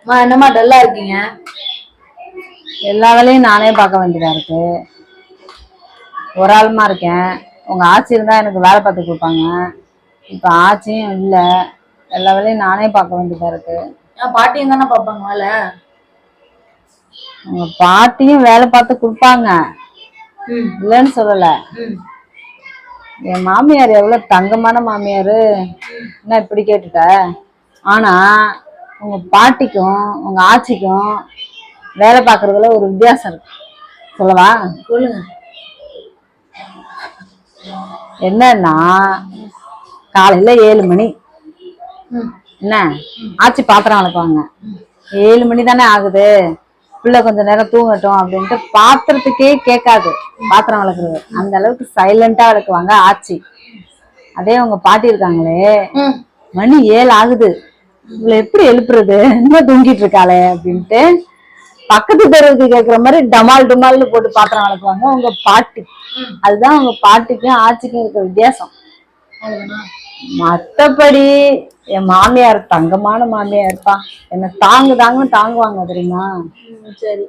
என்னம்மா டல்லா இருக்கீங்க? எல்லா வேலையும் நானே பார்க்க வேண்டியதா இருக்கு. ஒரு ஆளுமா இருக்கேன். உங்க ஆச்சி இருந்தா எனக்கு வேலை பார்த்து கொடுப்பாங்க. இப்ப ஆச்சியும் இல்ல. எல்லா வேலையும் நானே பார்க்க வேண்டியதா இருக்கு. என் பாட்டியும் தானே பாப்பாங்க வேலை. உங்க பாட்டியும் வேலை பார்த்து கொடுப்பாங்க, இல்லைன்னு சொல்லல. என் மாமியார் எவ்வளவு தங்கமான மாமியாரு, என்ன இப்படி கேட்டுட்ட? ஆனா உங்க பாட்டிக்கும் உங்க ஆச்சிக்கும் வேலை பார்க்கறதுல ஒரு வித்தியாசம் இருக்கு. சொல்லவா? சொல்லுங்க. என்னன்னா, காலையில 7 மணி என்ன ஆச்சி பாத்திரம் வளர்க்குவாங்க. 7 மணி தானே ஆகுது, பிள்ளை கொஞ்ச நேரம் தூங்கட்டும் அப்படின்ட்டு பாத்திரத்துக்கே கேட்காது பாத்திரம் வளர்க்குறது. அந்த அளவுக்கு சைலண்டா வளர்க்குவாங்க ஆச்சி. அதே உங்க பாட்டி இருக்காங்களே, மணி 7 ஆகுது, இவளை எப்படி எழுப்புறது, இன்னும் தூங்கிட்டு இருக்காளே அப்படின்ட்டு பக்கத்து தெருவுக்கு கேட்குற மாதிரி டமால் டுமால்னு போட்டு பாத்திரம் வளர்க்குவாங்க உங்க பாட்டி. அதுதான் உங்க பாட்டிக்கும் ஆச்சிக்கும் இருக்கிற வித்தியாசம். மத்தபடி என் மாமியார் தங்கமான மாமியார் இருப்பா. என்ன தாங்குன்னு தாங்குவாங்க தெரியுமா? சரி.